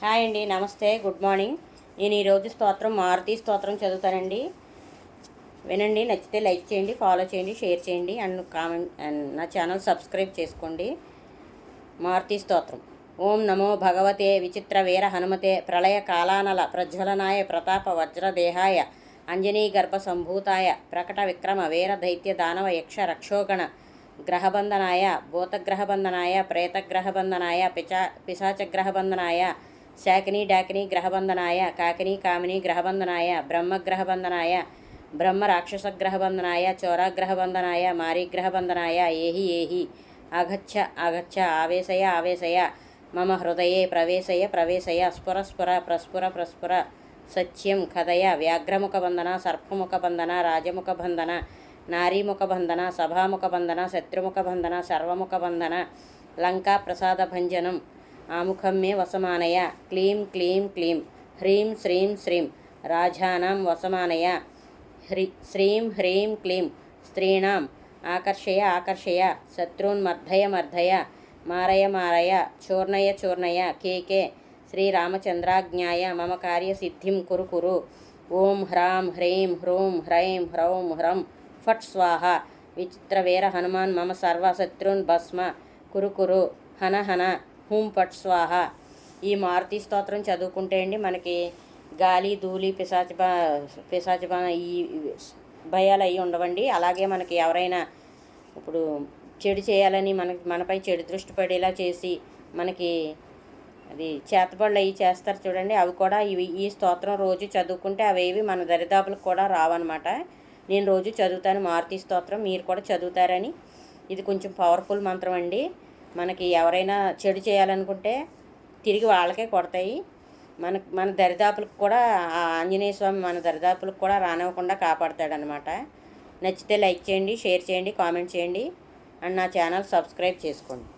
Hi అండి, నమస్తే, good morning. నేను ఈరోజు స్తోత్రం మారుతి స్తోత్రం చదువుతానండి. వినండి, నచ్చితే లైక్ చేయండి, ఫాలో చేయండి, షేర్ చేయండి అండ్ కామెంట్ అండ్ నా ఛానల్ సబ్స్క్రైబ్ చేసుకోండి. మారుతి స్తోత్రం. ఓం నమో భగవతే విచిత్ర వీర హనుమతే ప్రళయ కాలానల ప్రజ్వలనాయ ప్రతాప వజ్రదేహాయ అంజనీ గర్భ సంభూతాయ ప్రకట విక్రమ వీర దైత్య దానవ యక్ష రక్షోగణ గ్రహబంధనాయ భూతగ్రహబంధనాయ ప్రేతగ్రహబంధనాయ పిశాచగ్రహబంధనాయ శాకిని డాకిని గ్రహబంధనాయ కాకిని కామిని గ్రహబంధనాయ బ్రహ్మగ్రహబంధనాయ బ్రహ్మ రాక్షస గ్రహబంధనాయ చోరాగ్రహబంధనాయ మారీగ్రహబంధనాయ ఏహి ఏహి ఆగచ్చ ఆగచ్చ ఆవేశయ ఆవేశయ మమ హృదయే ప్రవేశయ ప్రవేశయ స్ఫుర స్ఫుర ప్రస్ఫుర ప్రస్ఫుర సత్యం కథయ వ్యాఘ్రముఖ బంధన సర్పముఖ బంధన రాజముఖ బంధన నారీముఖ బంధన సభాముఖ బంధన శత్రుముఖ బంధన సర్వముఖ బంధన లంకా ప్రసాద భంజనం ఆముఖం మే వసమానయ క్లీం క్లీం క్లీం హ్రీం శ్రీం శ్రీం రాజానాం వసమానయ శ్రీం హ్రీం క్లీం స్త్రీణాం ఆకర్షయ ఆకర్షయ శత్రూన్ మర్ధయ మర్ధయ మారయ మారయ చూర్ణయ చూర్ణయ కేకే శ్రీరామచంద్రాజ్ఞాయ మమ కార్యసిద్ధిం కురు కురు. ఓం హ్రాం హ్రీం హ్రూం హ్రైం హ్రౌం హ్రం ఫట్ స్వాహ. విచిత్రవీర హనుమాన్ మమ సర్వశత్రున్ భస్మ కురు కురు హన హన హూం పట్ స్వాహ. ఈ మారుతి స్తోత్రం చదువుకుంటే అండి మనకి గాలి ధూళి పిశాచ ఈ భయాలు అవి ఉండవండి. అలాగే మనకి ఎవరైనా ఇప్పుడు చెడు చేయాలని మనపై చెడు దృష్టి పడేలా చేసి మనకి అది చేతబడులు అవి చేస్తారు చూడండి, అవి కూడా ఈ స్తోత్రం రోజు చదువుకుంటే అవేవి మన దరిదాపులకు కూడా రావన్నమాట. నేను రోజు చదువుతాను మారుతి స్తోత్రం, మీరు కూడా చదువుతారని. ఇది కొంచెం పవర్ఫుల్ మంత్రం అండి. మనకి ఎవరైనా చెడు చేయాలనుకుంటే తిరిగి వాళ్ళకే కొడతాయి. మన దరిదాపులకు కూడా ఆంజనేయ స్వామి మన దరిదాపులకు కూడా రానివ్వకుండా కాపాడతాడనమాట. నచ్చితే లైక్ చేయండి, షేర్ చేయండి, కామెంట్ చేయండి అండ్ నా ఛానల్ సబ్స్క్రైబ్ చేసుకోండి.